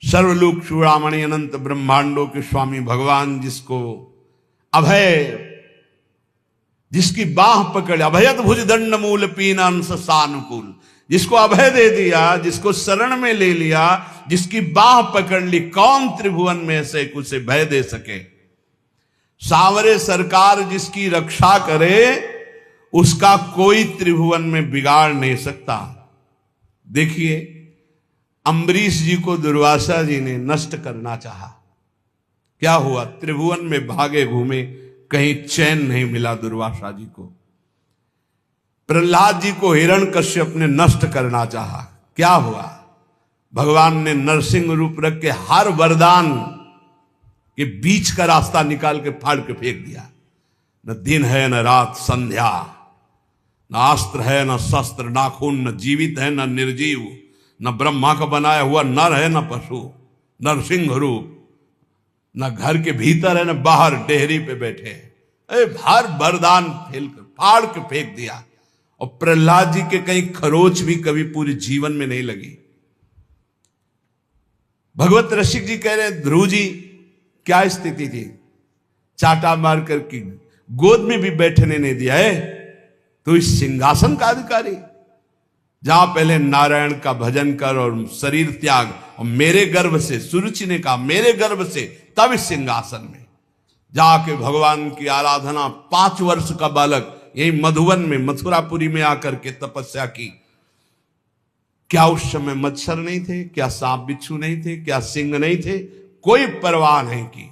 सर्वलोक चूड़ामणि अनंत ब्रह्मांडों के स्वामी भगवान जिसको अभय, जिसकी बाह पकड़, अभयत भुज दंड मूल पीनांश सानुकूल, जिसको अभय दे दिया, जिसको शरण में ले लिया, जिसकी बाह पकड़ ली, कौन त्रिभुवन में से उसे भय दे सके। सांवरे सरकार जिसकी रक्षा करे, उसका कोई त्रिभुवन में बिगाड़ नहीं सकता। देखिए, अम्बरीश जी को दुर्वासा जी ने नष्ट करना चाहा, क्या हुआ? त्रिभुवन में भागे घूमे, कहीं चैन नहीं मिला दुर्वासा जी को। प्रहलाद जी को हिरण्यकश्यप ने नष्ट करना चाहा, क्या हुआ? भगवान ने नरसिंह रूप रख के हर वरदान के बीच का रास्ता निकाल के फाड़ के फेंक दिया। न दिन है न रात संध्या, न अस्त्र है न शस्त्र, ना खून, न जीवित है न निर्जीव, न ब्रह्मा का बनाया हुआ नर है न पशु, नरसिंह रूप, न घर के भीतर है न बाहर डेहरी पे बैठे। हर वरदान फेल कर फाड़ के फेंक दिया। और प्रहलाद जी के कहीं खरोच भी कभी पूरे जीवन में नहीं लगी। भगवत रसिक जी कह रहे, ध्रुव जी क्या स्थिति थी, चाटा मार कर की गोद में भी बैठने नहीं दिया है, तो इस सिंहासन का अधिकारी, जहां पहले नारायण का भजन कर और शरीर त्याग, और मेरे गर्भ से, सुरुचि ने कहा मेरे गर्भ से, तब इस सिंहासन में जाके भगवान की आराधना, 5 वर्ष का बालक यही मधुवन में, मथुरापुरी में आकर के तपस्या की। क्या उस समय मच्छर नहीं थे? क्या सांप बिच्छू नहीं थे? क्या सिंह नहीं थे? कोई परवाह नहीं की,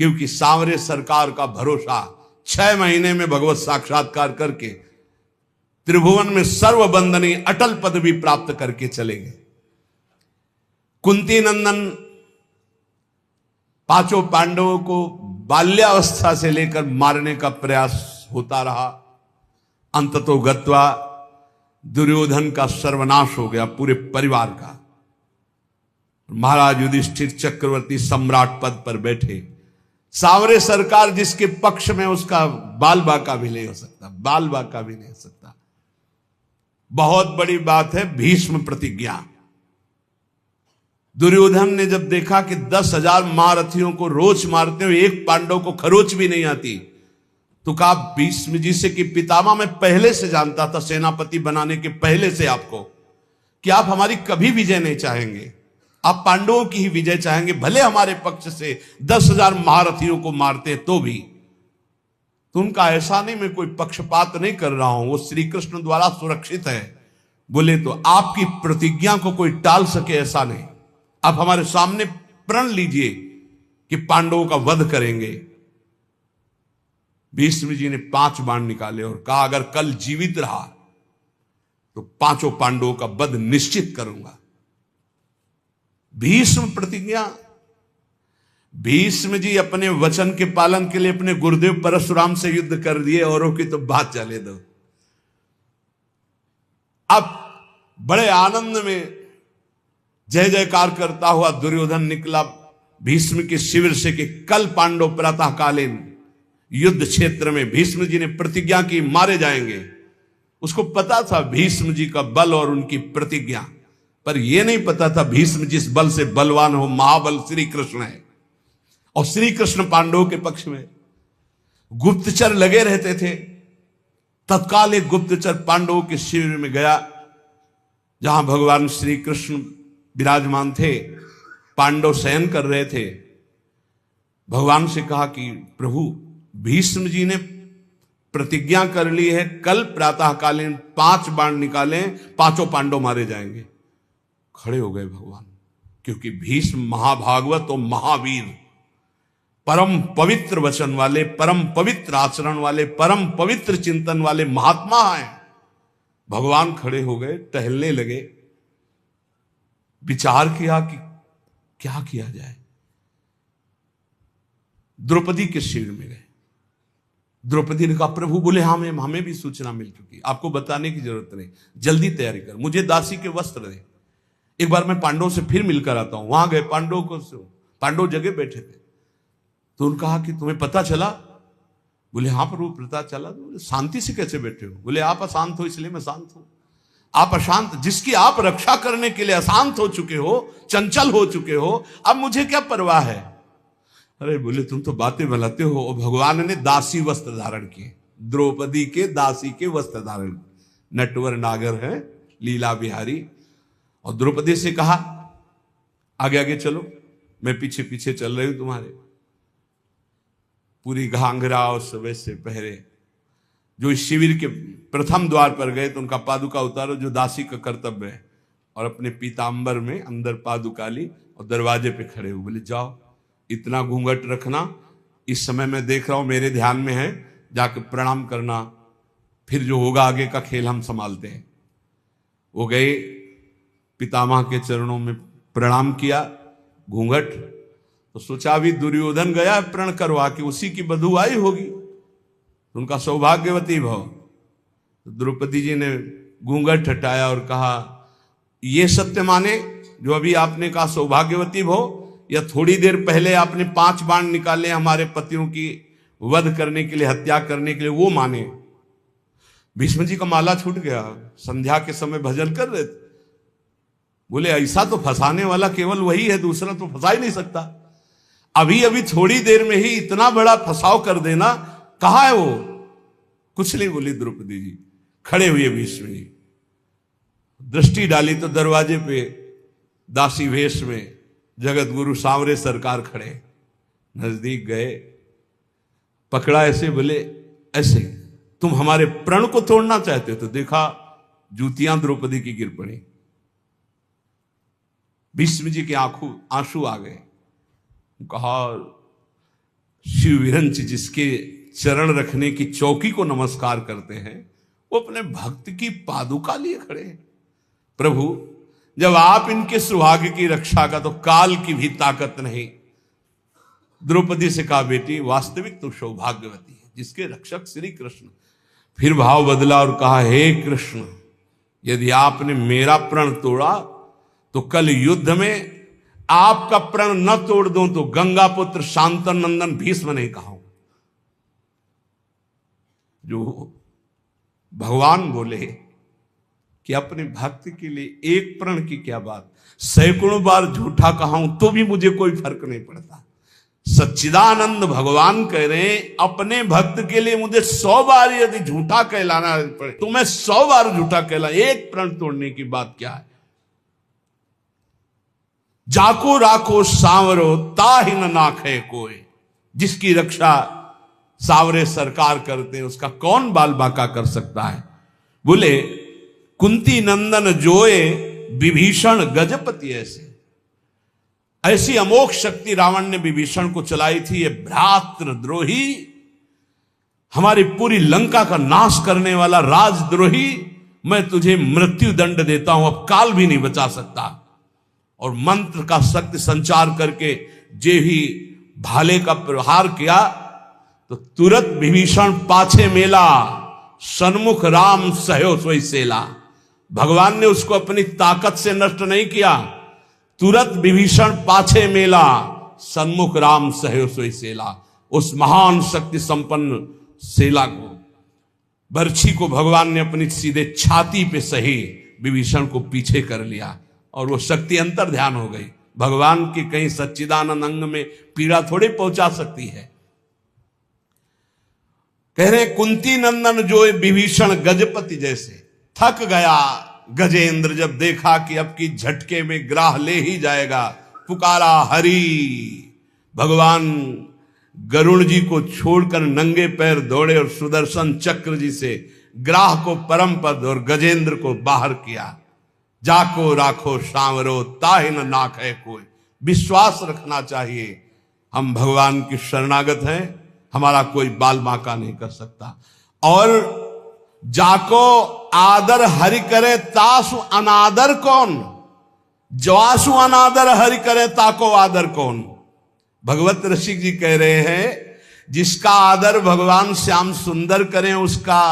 क्योंकि सांवरे सरकार का भरोसा, 6 महीने में भगवत साक्षात्कार करके त्रिभुवन में सर्वबंधनी अटल पदवी प्राप्त करके चले गए। कुंती नंदन 5 पांडवों को बाल्यावस्था से लेकर मारने का प्रयास होता रहा। अंततो गत्वा दुर्योधन का सर्वनाश हो गया, पूरे परिवार का। महाराज युधिष्ठिर चक्रवर्ती सम्राट पद पर बैठे। सांवरे सरकार जिसके पक्ष में, उसका बाल बाका भी नहीं हो सकता, बाल बाका भी नहीं हो सकता। बहुत बड़ी बात है भीष्म प्रतिज्ञा। दुर्योधन ने जब देखा कि 10,000 महारथियों को रोज मारते हुए एक पांडव को खरोच भी नहीं आती, तो कहा भीष्म जी से कि पितामह, मैं पहले से जानता था, सेनापति बनाने के पहले से आपको, कि आप हमारी कभी विजय नहीं चाहेंगे, आप पांडवों की ही विजय चाहेंगे, भले हमारे पक्ष से 10,000 महारथियों को मारते तो भी। तो उनका ऐसा नहीं, मैं कोई पक्षपात नहीं कर रहा हूं, वो श्री कृष्ण द्वारा सुरक्षित है। बोले तो आपकी प्रतिज्ञा को कोई टाल सके ऐसा नहीं, आप हमारे सामने प्रण लीजिए कि पांडवों का वध करेंगे। भीष्म जी ने 5 बाण निकाले और कहा, अगर कल जीवित रहा तो 5 पांडवों का वध निश्चित करूंगा। भीष्म प्रतिज्ञा। भीष्म जी अपने वचन के पालन के लिए अपने गुरुदेव परशुराम से युद्ध कर दिए, औरों की तो बात चले दो। अब बड़े आनंद में जय जयकार करता हुआ दुर्योधन निकला भीष्म के शिविर से कि कल पांडव प्रातःकालीन युद्ध क्षेत्र में, भीष्म जी ने प्रतिज्ञा की, मारे जाएंगे। उसको पता था भीष्म जी का बल और उनकी प्रतिज्ञा, पर यह नहीं पता था भीष्म जिस बल से बलवान हो, महाबल श्री कृष्ण है, और श्री कृष्ण पांडवों के पक्ष में। गुप्तचर लगे रहते थे। तत्काल एक गुप्तचर पांडवों के शिविर में गया, जहां भगवान श्री कृष्ण विराजमान थे, पांडव शयन कर रहे थे। भगवान से कहा कि प्रभु, भीष्म जी ने प्रतिज्ञा कर ली है, कल प्रातःकालीन 5 बाण निकालें, 5 पांडव मारे जाएंगे। खड़े हो गए भगवान, क्योंकि भीष्म महाभागवत और महावीर, परम पवित्र वचन वाले, परम पवित्र आचरण वाले, परम पवित्र चिंतन वाले महात्मा हैं। भगवान खड़े हो गए, टहलने लगे, विचार किया कि क्या किया जाए। द्रौपदी के शिविर में गए। द्रौपदी ने कहा, प्रभु। बोले, हाँ हमें भी सूचना मिल चुकी, आपको बताने की जरूरत नहीं, जल्दी तैयारी कर, मुझे दासी के वस्त्र दे, एक बार मैं पांडवों से फिर मिलकर आता हूं। वहां गए, पांडव जगह बैठे थे। तो उन्होंने कहा कि तुम्हें पता चला? बोले, हाँ प्रभु पता चला। तो शांति से कैसे बैठे हो? बोले, आप अशांत हो इसलिए मैं शांत हूं। आप अशांत, जिसकी आप रक्षा करने के लिए अशांत हो चुके हो, चंचल हो चुके हो, अब मुझे क्या परवाह है। अरे बोले तुम तो बातें बनाते हो। भगवान ने दासी वस्त्र धारण किए, द्रौपदी के दासी के वस्त्र धारण, नटवर नागर है लीला बिहारी। और द्रौपदी से कहा आगे आगे चलो, मैं पीछे पीछे चल रही हूं तुम्हारे। पूरी घाघरा और सब से पहरे। जो इस शिविर के प्रथम द्वार पर गए तो उनका पादुका उतारो, जो दासी का कर्तव्य है, और अपने पीतांबर में अंदर पादुका ली और दरवाजे पे खड़े हुए बोले जाओ, इतना घूंघट रखना, इस समय मैं देख रहा हूं मेरे ध्यान में है, जाके प्रणाम करना, फिर जो होगा आगे का खेल हम संभालते हैं। वो गए, पितामह के चरणों में प्रणाम किया, घूंघट, तो सोचा अभी दुर्योधन गया प्रण करवा के उसी की बधू आई होगी, उनका सौभाग्यवती भव। तो द्रौपदी जी ने घूंघट हटाया और कहा ये सत्य माने जो अभी आपने कहा सौभाग्यवती भव, या थोड़ी देर पहले आपने 5 बाण निकाले हमारे पतियों की वध करने के लिए, हत्या करने के लिए, वो माने। भीष्म जी का माला छूट गया, संध्या के समय भजन कर रहे थे। बोले ऐसा तो फंसाने वाला केवल वही है, दूसरा तो फंसा ही नहीं सकता। अभी अभी थोड़ी देर में ही इतना बड़ा फंसाव कर देना, कहां है वो? कुछ नहीं बोली द्रौपदी जी। खड़े हुए भीष्म जी, दृष्टि डाली तो दरवाजे पे दासी वेश में जगत गुरु सांवरे सरकार खड़े। नजदीक गए, पकड़ा ऐसे, बोले ऐसे तुम हमारे प्रण को तोड़ना चाहते हो? तो देखा जूतियां द्रौपदी की गिर पड़ी। भीष्म जी के आंसू आ गए। कहा शिव विरंच जिसके चरण रखने की चौकी को नमस्कार करते हैं, वो अपने भक्त की पादुका लिए खड़े हैं। प्रभु जब आप इनके सुहाग की रक्षा का तो काल की भी ताकत नहीं। द्रौपदी से कहा बेटी वास्तविक तो सौभाग्यवती है जिसके रक्षक श्री कृष्ण। फिर भाव बदला और कहा हे कृष्ण, यदि आपने मेरा प्रण तोड़ा तो कल युद्ध में आपका प्रण न तोड़ दूं तो गंगा पुत्र शांतन नंदन भीष्म नहीं कहूं। जो भगवान बोले कि अपने भक्त के लिए एक प्रण की क्या बात, सैकड़ों बार झूठा कहाऊं तो भी मुझे कोई फर्क नहीं पड़ता। सच्चिदानंद भगवान कह रहे हैं अपने भक्त के लिए मुझे 100 बार यदि झूठा कहलाना पड़े तो मैं 100 बार झूठा कहला, एक प्रण तोड़ने की बात क्या है। जाको राखो सांवरो ताहि न नाखे कोई, जिसकी रक्षा सांवरे सरकार करते हैं उसका कौन बाल बाका कर सकता है। बोले कुंती नंदन जोए विभीषण गजपति ऐसी अमोघ शक्ति रावण ने विभीषण को चलाई थी। ये भ्रातृद्रोही, हमारी पूरी लंका का नाश करने वाला राजद्रोही, मैं तुझे मृत्यु दंड देता हूं, अब काल भी नहीं बचा सकता। और मंत्र का शक्ति संचार करके जे ही भाले का प्रहार किया तो तुरंत विभीषण पाछे मेला, सन्मुख राम सहयो सोई सेला। भगवान ने उसको अपनी ताकत से नष्ट नहीं किया, तुरंत विभीषण पाछे मेला, सन्मुख राम सहयो सोई सेला। उस महान शक्ति संपन्न सेला को, बर्छी को भगवान ने अपनी सीधे छाती पे सही, विभीषण को पीछे कर लिया और वो शक्ति अंतर ध्यान हो गई। भगवान की कहीं सच्चिदानंद अंग में पीड़ा थोड़ी पहुंचा सकती है। कह रहे कुंती नंदन जो विभीषण गजपति जैसे। थक गया गजेंद्र जब देखा कि अब की झटके में ग्राह ले ही जाएगा, पुकारा हरि। भगवान गरुड़ जी को छोड़कर नंगे पैर दौड़े और सुदर्शन चक्र जी से ग्राह को परम पद और गजेंद्र को बाहर किया। जाको राखो सांवरो ताहि न नाखे कोई। विश्वास रखना चाहिए, हम भगवान की शरणागत हैं, हमारा कोई बाल बांका नहीं कर सकता। और जाको आदर हरि करे तासु अनादर कौन, जवासु अनादर हरि करे ताको आदर कौन। भगवत ऋषि जी कह रहे हैं जिसका आदर भगवान श्याम सुंदर करें उसका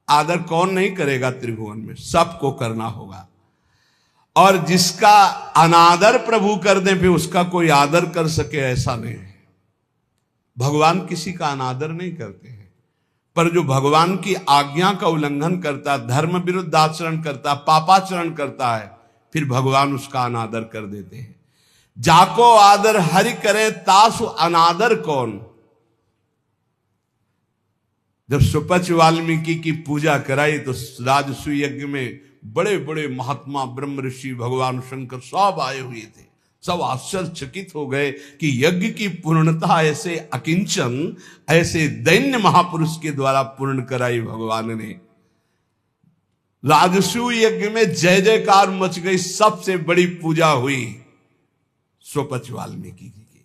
आदर कौन नहीं करेगा त्रिभुवन में, सबको करना होगा। और जिसका अनादर प्रभु कर दे फिर उसका कोई आदर कर सके ऐसा नहीं है। भगवान किसी का अनादर नहीं करते हैं। पर जो भगवान की आज्ञा का उल्लंघन करता है, धर्म विरुद्ध आचरण करता है, पापाचरण करता है, फिर भगवान उसका अनादर कर देते हैं। जाको आदर हरि करे तासु अनादर कौन। जब सुपच वाल्मीकि की पूजा कराई तो राजसूय यज्ञ में बड़े बड़े महात्मा ब्रह्म ऋषि भगवान शंकर सब आए हुए थे। सब आश्चर्यचकित हो गए कि यज्ञ की पूर्णता ऐसे अकिंचन, ऐसे दैन्य महापुरुष के द्वारा पूर्ण कराई भगवान ने। राजसूय यज्ञ में जय जयकार मच गई, सबसे बड़ी पूजा हुई सुपच वाल्मीकि की।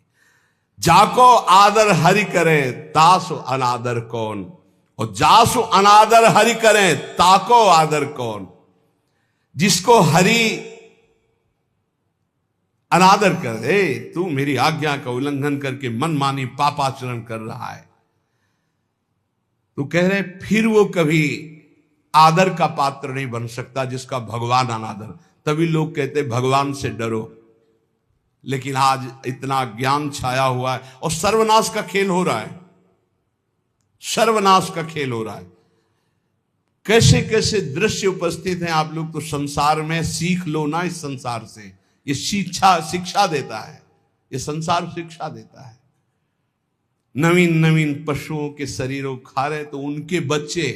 जाको आदर हरि करे तासु अनादर कौन, और जासु अनादर हरि करें ताको आदर कौन। जिसको हरि अनादर कर दे, तू मेरी आज्ञा का उल्लंघन करके मनमानी पापाचरण कर रहा है, तो कह रहे फिर वो कभी आदर का पात्र नहीं बन सकता जिसका भगवान अनादर। तभी लोग कहते भगवान से डरो। लेकिन आज इतना ज्ञान छाया हुआ है और सर्वनाश का खेल हो रहा है, सर्वनाश का खेल हो रहा है। कैसे कैसे दृश्य उपस्थित हैं। आप लोग तो संसार में सीख लो ना, इस संसार से। ये शिक्षा देता है, ये संसार शिक्षा देता है। नवीन नवीन पशुओं के शरीरों खा रहे तो उनके बच्चे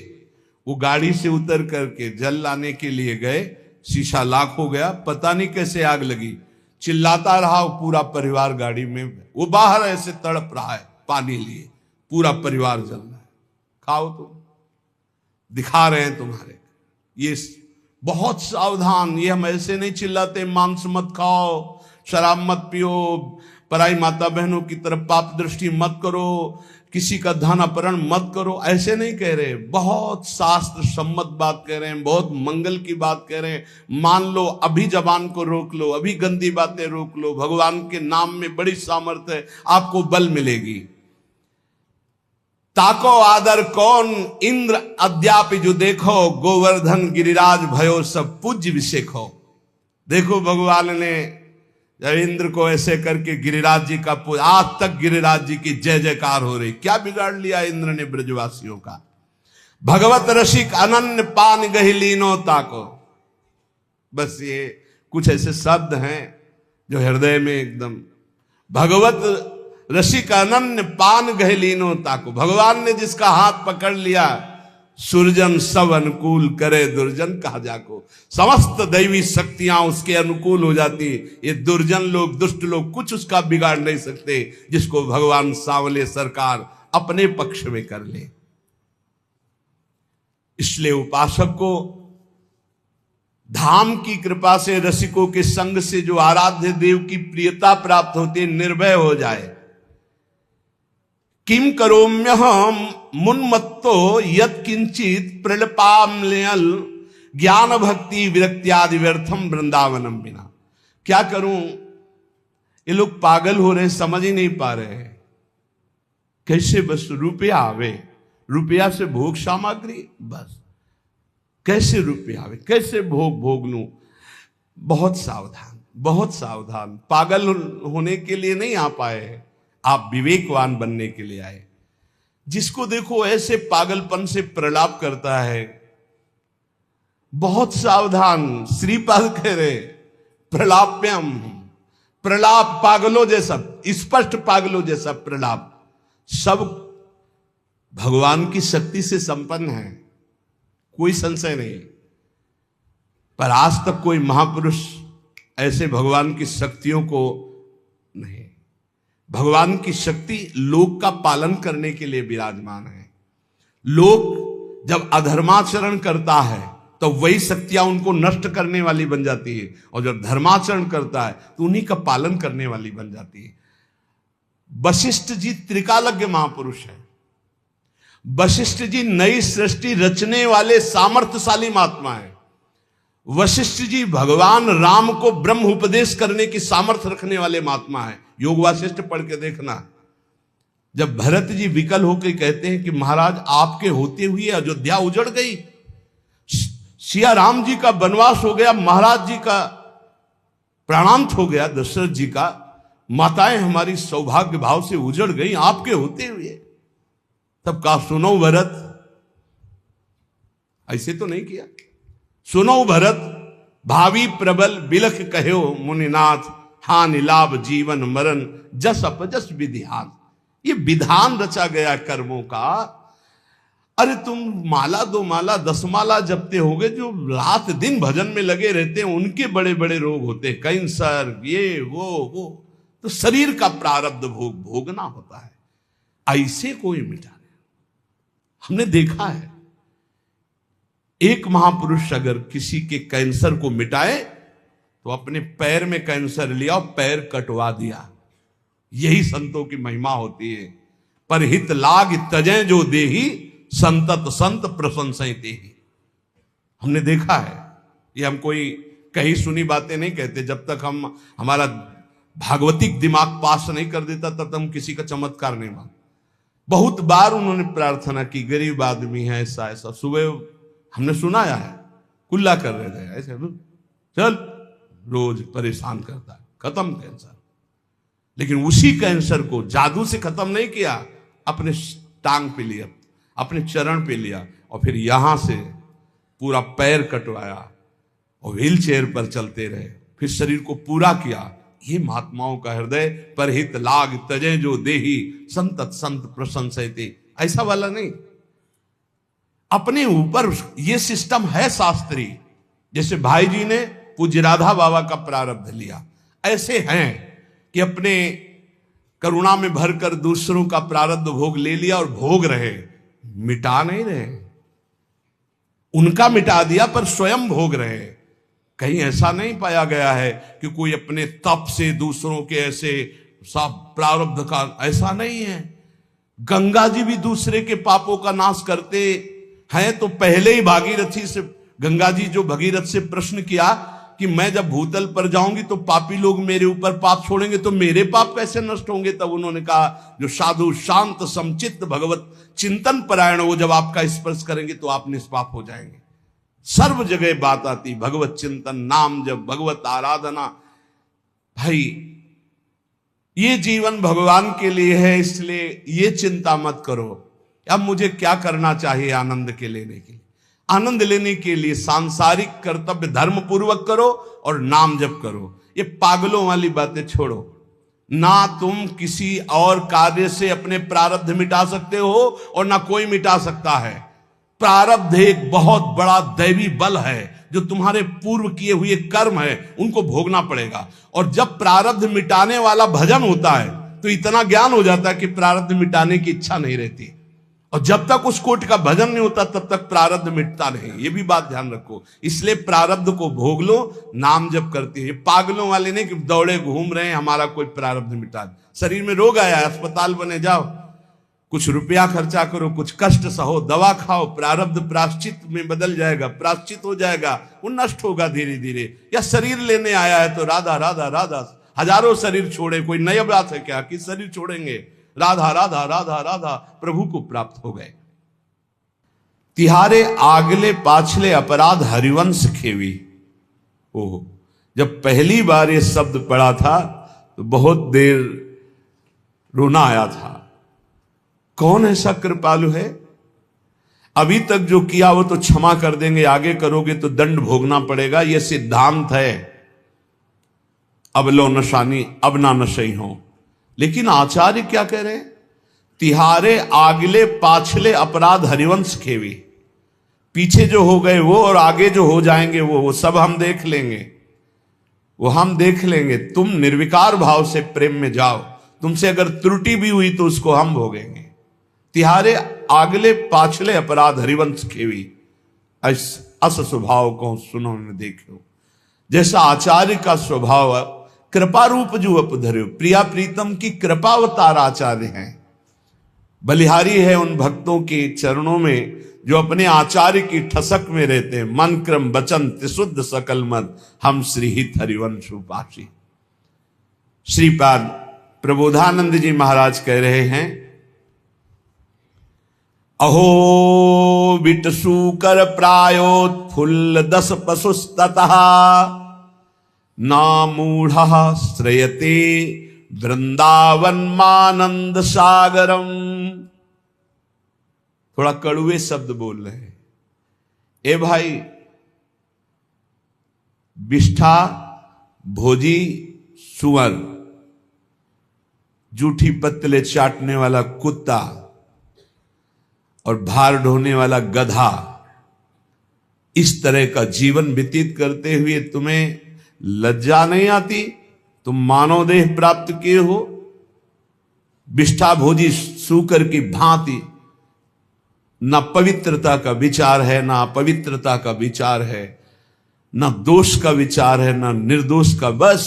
वो गाड़ी से उतर करके जल लाने के लिए गए, शीशा लाख हो गया, पता नहीं कैसे आग लगी, चिल्लाता रहा वो पूरा परिवार गाड़ी में, वो बाहर ऐसे तड़प रहा है पानी लिए, पूरा परिवार जल रहा है। खाओ तो दिखा रहे हैं तुम्हारे। ये बहुत सावधान, ये हम ऐसे नहीं चिल्लाते मांस मत खाओ, शराब मत पियो, पराई माता बहनों की तरफ पाप दृष्टि मत करो, किसी का धन अपहरण मत करो, ऐसे नहीं कह रहे। बहुत शास्त्र सम्मत बात कह रहे हैं, बहुत मंगल की बात कह रहे हैं। मान लो, अभी जबान को रोक लो, अभी गंदी बातें रोक लो, भगवान के नाम में बड़ी सामर्थ्य है, आपको बल मिलेगी। ताको आदर कौन इंद्र अद्यापि जो देखो, गोवर्धन गिरिराज भयो सब पूज्य विषेखो। देखो भगवान ने जब इंद्र को ऐसे करके गिरिराज जी का आज तक गिरिराज जी की जय जयकार हो रही। क्या बिगाड़ लिया इंद्र ने ब्रजवासियों का। भगवत रसिक अनन्य पान गहिलीनो ताको। बस ये कुछ ऐसे शब्द हैं जो हृदय में एकदम, भगवत रसिक अनन्य पान गहलीनो ताको। भगवान ने जिसका हाथ पकड़ लिया, सुरजन सब अनुकूल करे दुर्जन कहा जाको। समस्त दैवी शक्तियां उसके अनुकूल हो जाती। ये दुर्जन लोग, दुष्ट लोग कुछ उसका बिगाड़ नहीं सकते, जिसको भगवान सांवले सरकार अपने पक्ष में कर ले। इसलिए उपासक को धाम की कृपा से, रसिकों के संग से जो आराध्य देव की प्रियता प्राप्त होती है, निर्भय हो जाए। किम करोम्यहम मुन्मत्तो यत् किंचित प्रलपाम्लयल ज्ञान भक्ति विरक्त्यादि व्यर्थम वृंदावनम बिना। क्या करूं, ये लोग पागल हो रहे, समझ ही नहीं पा रहे हैं। कैसे बस रुपया आवे, रुपया से भोग सामग्री, बस कैसे रुपया आवे, कैसे भोग लूं। बहुत सावधान, बहुत सावधान। पागल होने के लिए नहीं आ पाए, आप विवेकवान बनने के लिए आए। जिसको देखो ऐसे पागलपन से प्रलाप करता है, बहुत सावधान। श्रीपाद कह रहे प्रलाप्यम, प्रलाप पागलों जैसा, स्पष्ट पागलों जैसा प्रलाप। सब भगवान की शक्ति से संपन्न है, कोई संशय नहीं। पर आज तक कोई महापुरुष ऐसे भगवान की शक्तियों को नहीं। भगवान की शक्ति लोक का पालन करने के लिए विराजमान है। लोक जब अधर्माचरण करता है तो वही शक्तियां उनको नष्ट करने वाली बन जाती है, और जब धर्माचरण करता है तो उन्हीं का पालन करने वाली बन जाती है। वशिष्ठ जी त्रिकालज्ञ महापुरुष है। वशिष्ठ जी नई सृष्टि रचने वाले सामर्थ्यशाली महात्मा है। वशिष्ठ जी भगवान राम को ब्रह्म उपदेश करने की सामर्थ्य रखने वाले महात्मा है। योग वासिष्ठ पढ़ के देखना। जब भरत जी विकल होकर कहते हैं कि महाराज आपके होते हुए अयोध्या उजड़ गई, सिया राम जी का वनवास हो गया, महाराज जी का प्राणांत हो गया, दशरथ जी का, माताएं हमारी सौभाग्य भाव से उजड़ गई आपके होते हुए। तब कहा सुनो भरत, ऐसे तो नहीं किया। सुनो भरत भावी प्रबल बिलख कहो मुनिनाथ, हानि लाभ जीवन मरण जस अपजस विधिहान। ये विधान रचा गया कर्मों का। अरे तुम माला 2 माला 10 माला जपते होगे, जो रात दिन भजन में लगे रहते हैं उनके बड़े बड़े रोग होते हैं, कैंसर, ये वो। तो शरीर का प्रारब्ध भोगना होता है, ऐसे कोई मिटा नहीं। हमने देखा है एक महापुरुष अगर किसी के कैंसर को मिटाए तो अपने पैर में कैंसर लिया और पैर कटवा दिया। यही संतों की महिमा होती है। पर हित लाग तजय जो देही, संतत संत प्रशंसते ही। हमने देखा है, ये हम कोई कहीं सुनी बातें नहीं कहते। जब तक हमारा भागवतिक दिमाग पास नहीं कर देता तब तक हम किसी का चमत्कार नहीं मानते। बहुत बार उन्होंने प्रार्थना की, गरीब आदमी है, ऐसा ऐसा। सुबह हमने सुनाया है, कुल्ला कर रहे थे ऐसे, चल रोज परेशान करता है, खत्म कैंसर। लेकिन उसी कैंसर को जादू से खत्म नहीं किया, अपने टांग पे लिया, अपने चरण पे लिया और फिर यहां से पूरा पैर कटवाया और व्हील चेयर पर चलते रहे, फिर शरीर को पूरा किया। ये महात्माओं का हृदय। पर हित लाग तजय जो देही, संतत संत प्रशंसते। ऐसा वाला नहीं, अपने ऊपर ये सिस्टम है शास्त्री। जैसे भाई जी ने पूज्य राधा बाबा का प्रारब्ध लिया, ऐसे हैं कि अपने करुणा में भरकर दूसरों का प्रारब्ध भोग ले लिया और भोग रहे, मिटा नहीं रहे। उनका मिटा दिया पर स्वयं भोग रहे। कहीं ऐसा नहीं पाया गया है कि कोई अपने तप से दूसरों के ऐसे सब प्रारब्ध का, ऐसा नहीं है। गंगा जी भी दूसरे के पापों का नाश करते हैं। तो पहले ही भागीरथी से, गंगा जी जो भगीरथ से प्रश्न किया कि मैं जब भूतल पर जाऊंगी तो पापी लोग मेरे ऊपर पाप छोड़ेंगे तो मेरे पाप कैसे नष्ट होंगे। तब उन्होंने कहा जो साधु शांत समचित्त भगवत चिंतन परायण, वो जब आपका स्पर्श करेंगे तो आप निष्पाप हो जाएंगे। सर्व जगह बात आती भगवत चिंतन, नाम जब, भगवत आराधना। भाई ये जीवन भगवान के लिए है, इसलिए ये चिंता मत करो अब मुझे क्या करना चाहिए आनंद के लेने के लिए। आनंद लेने के लिए सांसारिक कर्तव्य धर्म पूर्वक करो और नाम जप करो। ये पागलों वाली बातें छोड़ो। ना तुम किसी और कार्य से अपने प्रारब्ध मिटा सकते हो और ना कोई मिटा सकता है। प्रारब्ध एक बहुत बड़ा दैवी बल है, जो तुम्हारे पूर्व किए हुए कर्म है उनको भोगना पड़ेगा। और जब प्रारब्ध मिटाने वाला भजन होता है तो इतना ज्ञान हो जाता है कि प्रारब्ध मिटाने की इच्छा नहीं रहती। और जब तक उस कोट का भजन नहीं होता तब तक प्रारब्ध मिटता नहीं। ये भी बात ध्यान रखो। इसलिए प्रारब्ध को भोग लो, नाम जप करते हैं। पागलों वाले नहीं कि दौड़े घूम रहे हैं हमारा कोई प्रारब्ध मिटा। शरीर में रोग आया, अस्पताल बने जाओ, कुछ रुपया खर्चा करो, कुछ कष्ट सहो, दवा खाओ, प्रारब्ध प्राश्चित में बदल जाएगा, प्राश्चित हो जाएगा, वो नष्ट होगा धीरे धीरे। या शरीर लेने आया है तो राधा राधा राधा, हजारों शरीर छोड़े, कोई नया बात है क्या कि शरीर छोड़ेंगे? राधा राधा राधा राधा, प्रभु को प्राप्त हो गए। तिहारे आगले पाछले अपराध हरिवंश खेवी। ओह, जब पहली बार ये शब्द पढ़ा था तो बहुत देर रोना आया था। कौन ऐसा कृपालु है? अभी तक जो किया वो तो क्षमा कर देंगे, आगे करोगे तो दंड भोगना पड़ेगा। यह सिद्धांत है। अब लो नशानी अब ना नशई हो। लेकिन आचार्य क्या कह रहे हैं? तिहारे आगले पाछले अपराध हरिवंश खेवी। पीछे जो हो गए वो और आगे जो हो जाएंगे वो सब हम देख लेंगे, वो हम देख लेंगे। तुम निर्विकार भाव से प्रेम में जाओ। तुमसे अगर त्रुटि भी हुई तो उसको हम भोगेंगे। तिहारे आगले पाछले अपराध हरिवंश खेवी, अस स्वभाव को सुनो न देखो। जैसा आचार्य का स्वभाव कृपा रूप जो अपधर्यो, प्रिया प्रीतम की कृपावतार आचार्य हैं। बलिहारी है उन भक्तों के चरणों में जो अपने आचार्य की ठसक में रहते हैं। मन क्रम वचन त्रिशुद्ध सकल मद, हम श्रीहित हरिवंश उपासी। श्रीपाद प्रबोधानंद जी महाराज कह रहे हैं, अहो विटसु कर प्रायोत्फुल्ल दस पशुस्ततः, नामूढ़ श्रयते वृंदावन मानंद सागरम। थोड़ा कड़ुए शब्द बोल रहे हैं। ए भाई, बिष्ठा भोजी सुअर, जूठी पत्तले चाटने वाला कुत्ता और भार ढोने वाला गधा, इस तरह का जीवन व्यतीत करते हुए तुम्हें लज्जा नहीं आती? तुम मानव देह प्राप्त किए हो, बिष्ठा भोजी सूकर की भांति न पवित्रता का विचार है, ना अपवित्रता का विचार है, ना दोष का विचार है, ना निर्दोष का, बस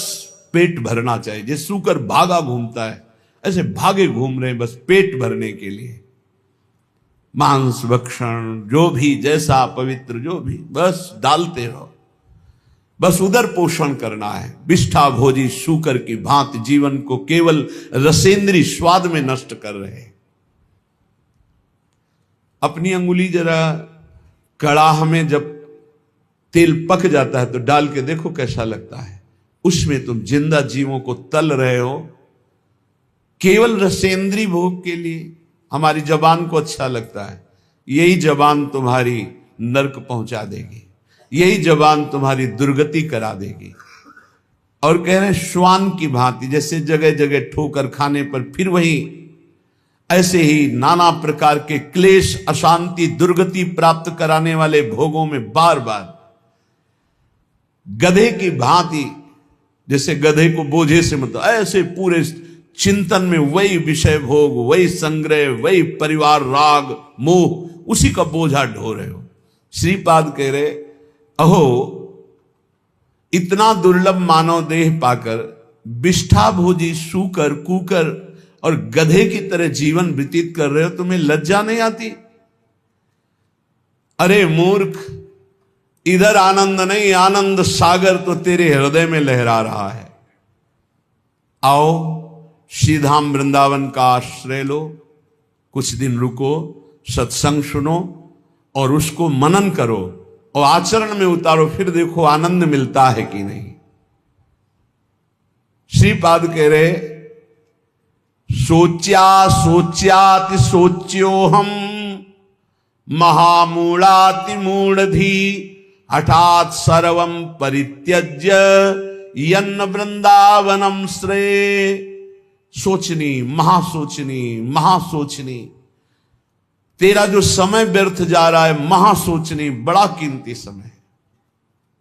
पेट भरना चाहिए। जैसे सूकर भागा घूमता है, ऐसे भागे घूम रहे हैं बस पेट भरने के लिए। मांस भक्षण, जो भी जैसा पवित्र, जो भी बस डालते रहो, बस उदर पोषण करना है। बिष्ठा भोजी सूकर की भांति जीवन को केवल रसेंद्री स्वाद में नष्ट कर रहे हैं। अपनी अंगुली जरा कड़ाह में जब तेल पक जाता है तो डाल के देखो कैसा लगता है। उसमें तुम जिंदा जीवों को तल रहे हो केवल रसेंद्री भोग के लिए। हमारी जबान को अच्छा लगता है, यही जबान तुम्हारी नरक पहुंचा देगी, यही जबान तुम्हारी दुर्गति करा देगी। और कह रहे हैं श्वान की भांति, जैसे जगह जगह ठोकर खाने पर फिर वही, ऐसे ही नाना प्रकार के क्लेश, अशांति, दुर्गति प्राप्त कराने वाले भोगों में बार बार गधे की भांति, जैसे गधे को बोझे से मतलब ऐसे पूरे चिंतन में वही विषय भोग, वही संग्रह, वही परिवार राग मोह, उसी का बोझा ढो रहे हो। श्रीपाद कह रहे अहो, इतना दुर्लभ मानव देह पाकर बिष्ठा भोजी सूकर, कुकर और गधे की तरह जीवन व्यतीत कर रहे हो, तुम्हें लज्जा नहीं आती? अरे मूर्ख, इधर आनंद नहीं, आनंद सागर तो तेरे हृदय में लहरा रहा है। आओ श्रीधाम वृंदावन का आश्रय लो, कुछ दिन रुको, सत्संग सुनो और उसको मनन करो और आचरण में उतारो, फिर देखो आनंद मिलता है कि नहीं। श्रीपाद कह रहे सोच्या सोच्याति सोच्यो हम महामूढ़ाति मूढ़धी हठात सर्वम परित्यज्य यन्न वृंदावनम श्रेय। सोचनी, महासोचनी, महासोचनी, तेरा जो समय व्यर्थ जा रहा है, महासोचनी, बड़ा कीमती समय है।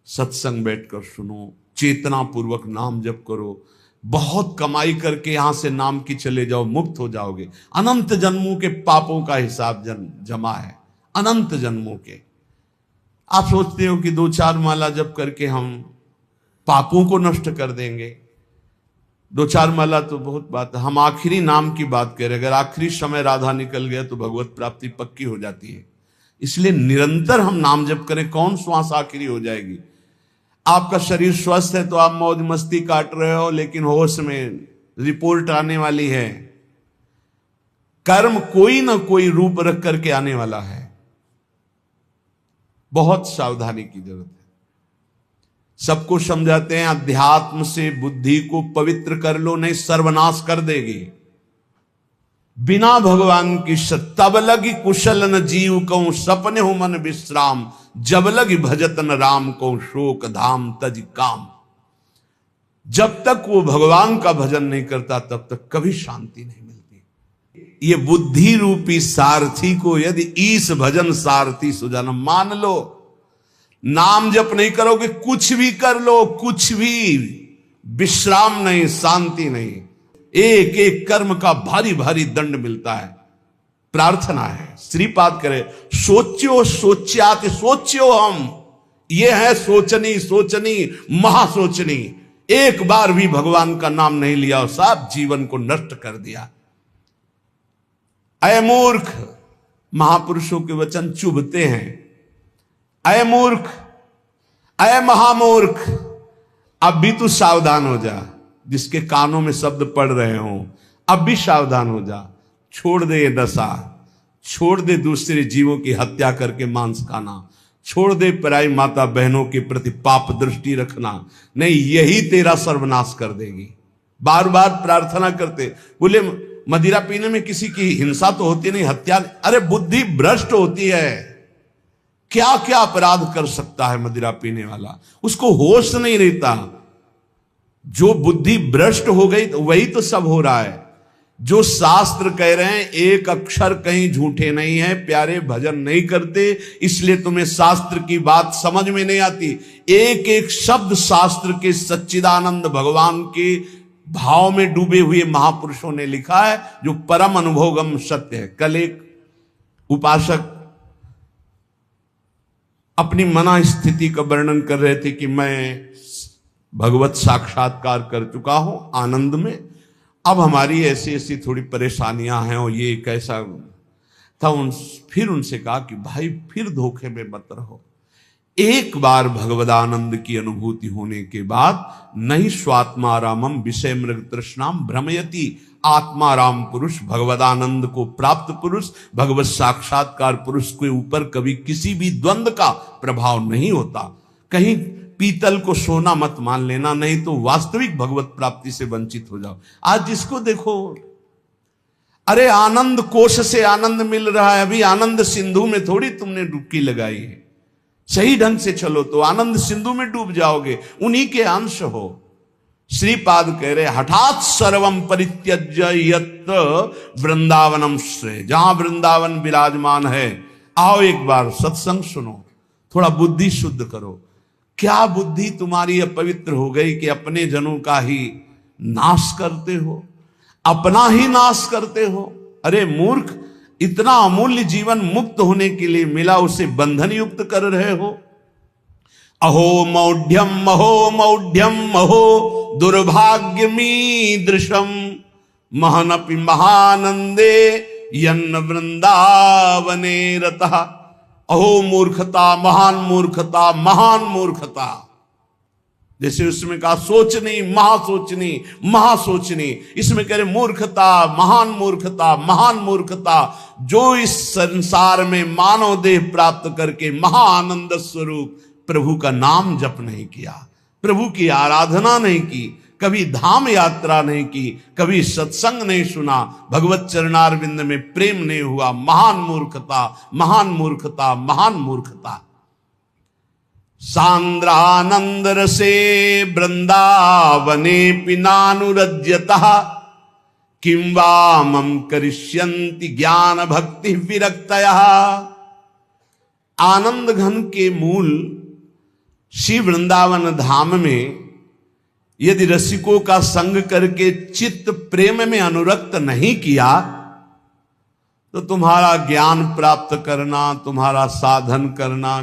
सत्संग बैठकर सुनो, चेतना पूर्वक नाम जप करो, बहुत कमाई करके यहां से नाम की चले जाओ, मुक्त हो जाओगे। अनंत जन्मों के पापों का हिसाब जमा है, अनंत जन्मों के। आप सोचते हो कि 2-4 माला जप करके हम पापों को नष्ट कर देंगे। 2-4 माला तो बहुत बात है, हम आखिरी नाम की बात कह रहे। अगर आखिरी समय राधा निकल गया तो भगवत प्राप्ति पक्की हो जाती है। इसलिए निरंतर हम नाम जप करें, कौन श्वास आखिरी हो जाएगी। आपका शरीर स्वस्थ है तो आप मौज मस्ती काट रहे हो, लेकिन होश में रिपोर्ट आने वाली है। कर्म कोई ना कोई रूप रख करके आने वाला है, बहुत सावधानी की जरूरत है। सबको समझाते हैं अध्यात्म से बुद्धि को पवित्र कर लो, नहीं सर्वनाश कर देगी। बिना भगवान की तब लगी कुशल न जीव कहूं सपने हो मन विश्राम, जब लगी भजत न राम कहूं शोक धाम तज काम। जब तक वो भगवान का भजन नहीं करता तब तक कभी शांति नहीं मिलती। ये बुद्धि रूपी सारथी को यदि ईश भजन सारथी सुजाना मान लो, नाम जप नहीं करोगे, कुछ भी कर लो, कुछ भी, विश्राम नहीं, शांति नहीं, एक एक कर्म का भारी भारी दंड मिलता है। प्रार्थना है, श्रीपाद करे सोच्यो सोच्यात सोच्यो हम, ये है सोचनी, सोचनी, महासोचनी। एक बार भी भगवान का नाम नहीं लिया और सब जीवन को नष्ट कर दिया। अय मूर्ख, महापुरुषों के वचन चुभते हैं। अय मूर्ख, अय महामूर्ख, अब भी तू सावधान हो जा। जिसके कानों में शब्द पड़ रहे हो, अब भी सावधान हो जा। छोड़ दे ये दशा, छोड़ दे दूसरे जीवों की हत्या करके मांस खाना, छोड़ दे पराई माता बहनों के प्रति पाप दृष्टि रखना, नहीं यही तेरा सर्वनाश कर देगी। बार बार प्रार्थना करते, बोले मदिरा पीने में किसी की हिंसा तो होती नहीं, हत्या, अरे बुद्धि भ्रष्ट होती है। क्या क्या अपराध कर सकता है मदिरा पीने वाला, उसको होश नहीं रहता। जो बुद्धि भ्रष्ट हो गई तो वही तो सब हो रहा है। जो शास्त्र कह रहे हैं एक अक्षर कहीं झूठे नहीं है, प्यारे भजन नहीं करते, इसलिए तुम्हें शास्त्र की बात समझ में नहीं आती। एक एक शब्द शास्त्र के सच्चिदानंद भगवान के भाव में डूबे हुए महापुरुषों ने लिखा है, जो परम अनुभवगम सत्य है। कल एक उपासक अपनी मना स्थिति का वर्णन कर रहे थे कि मैं भगवत साक्षात्कार कर चुका हूं आनंद में, अब हमारी ऐसी ऐसी थोड़ी परेशानियां हैं और ये कैसा था। फिर उनसे कहा कि भाई फिर धोखे में मत रहो, एक बार भगवदानंद की अनुभूति होने के बाद नहीं स्वात्मारामम विषय मृग तृष्णाम भ्रमयति, आत्माराम पुरुष, भगवदानंद को प्राप्त पुरुष, भगवत साक्षात्कार पुरुष के ऊपर कभी किसी भी द्वंद्व का प्रभाव नहीं होता। कहीं पीतल को सोना मत मान लेना, नहीं तो वास्तविक भगवत प्राप्ति से वंचित हो जाओ। आज जिसको देखो, अरे आनंद कोश से आनंद मिल रहा है, अभी आनंद सिंधु में थोड़ी तुमने डुबकी लगाई है। सही ढंग से चलो तो आनंद सिंधु में डूब जाओगे, उन्हीं के अंश हो। श्रीपाद कह रहे हठात सर्वम परित्यज्य यत्र वृंदावनम श्रेय, जहां वृंदावन विराजमान है आओ एक बार सत्संग सुनो, थोड़ा बुद्धि शुद्ध करो। क्या बुद्धि तुम्हारी अपवित्र हो गई कि अपने जनों का ही नाश करते हो, अपना ही नाश करते हो। अरे मूर्ख, इतना अमूल्य जीवन मुक्त होने के लिए मिला, उसे बंधन युक्त कर रहे हो। अहो मौढ़्यम अहो मौढ़्यम अहो दुर्भाग्यमीदृशम महनपि महानंदे यन्न वृंदावने रतः। अहो मूर्खता, महान मूर्खता, महान मूर्खता। जैसे उसमें कहा सोचनी, महासोचनी, महासोचनी, इसमें कह रहे मूर्खता, महान मूर्खता, महान मूर्खता। जो इस संसार में मानव देह प्राप्त करके महाआनंद स्वरूप प्रभु का नाम जप नहीं किया, प्रभु की आराधना नहीं की, कभी धाम यात्रा नहीं की, कभी सत्संग नहीं सुना, भगवत चरणारविंद में प्रेम नहीं हुआ, महान मूर्खता, महान मूर्खता, महान मूर्खता। सांद्रानंद रसे वृंदावने पिनानुरज्यतः किं वा मम करिष्यन्ति ज्ञान भक्ति विरक्तयः। आनंद घन के मूल श्री वृंदावन धाम में यदि रसिकों का संग करके चित्त प्रेम में अनुरक्त नहीं किया तो तुम्हारा ज्ञान प्राप्त करना, तुम्हारा साधन करना,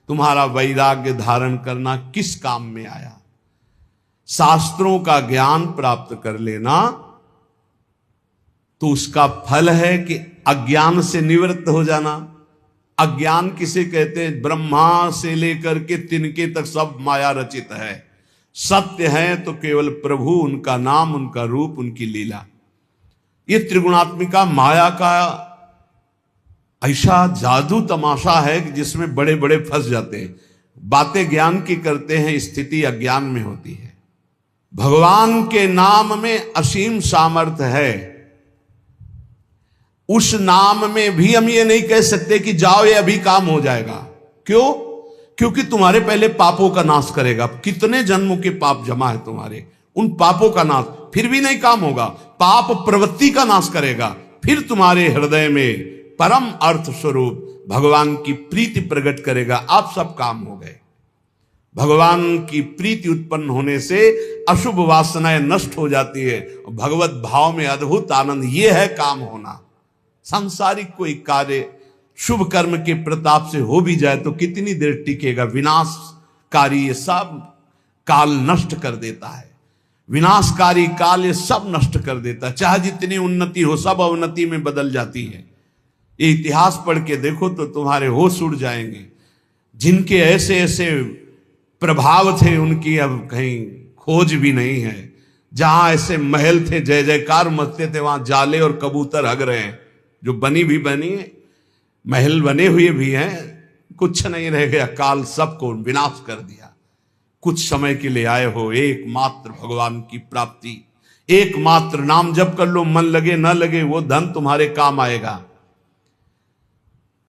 तुम्हारा वैराग्य धारण करना किस काम में आया। शास्त्रों का ज्ञान प्राप्त कर लेना तो उसका फल है कि अज्ञान से निवृत्त हो जाना। अज्ञान किसे कहते हैं? ब्रह्मा से लेकर के तिनके तक सब माया रचित है। सत्य है तो केवल प्रभु, उनका नाम, उनका रूप, उनकी लीला। ये त्रिगुणात्मिका माया का ऐसा जादू तमाशा है कि जिसमें बड़े बड़े फंस जाते हैं। बातें ज्ञान की करते हैं, स्थिति अज्ञान में होती है। भगवान के नाम में असीम सामर्थ्य है। उस नाम में भी हम ये नहीं कह सकते कि जाओ ये अभी काम हो जाएगा। क्यों? क्योंकि तुम्हारे पहले पापों का नाश करेगा। कितने जन्मों के पाप जमा है तुम्हारे, उन पापों का नाश, फिर भी नहीं काम होगा। पाप प्रवृत्ति का नाश करेगा, फिर तुम्हारे हृदय में परम अर्थ स्वरूप भगवान की प्रीति प्रकट करेगा। आप सब काम हो गए। भगवान की प्रीति उत्पन्न होने से अशुभ वासनाएं नष्ट हो जाती है। भगवत भाव में अद्भुत आनंद, ये है काम होना। सांसारिक कोई कार्य शुभ कर्म के प्रताप से हो भी जाए तो कितनी देर टिकेगा? विनाशकारी ये सब काल नष्ट कर देता है। विनाशकारी काल ये सब नष्ट कर देता है। चाहे जितनी उन्नति हो, सब अवनति में बदल जाती है। ये इतिहास पढ़ के देखो तो तुम्हारे होश उड़ जाएंगे। जिनके ऐसे ऐसे प्रभाव थे उनकी अब कहीं खोज भी नहीं है। जहां ऐसे महल थे, जय जयकार मचते थे, वहां जाले और कबूतर हग रहे हैं। जो बनी भी बनी है, महल बने हुए भी हैं, कुछ नहीं रह गया। काल सबको विनाश कर दिया। कुछ समय के लिए आए हो, एकमात्र भगवान की प्राप्ति, एकमात्र नाम जप कर लो। मन लगे न लगे वो धन तुम्हारे काम आएगा।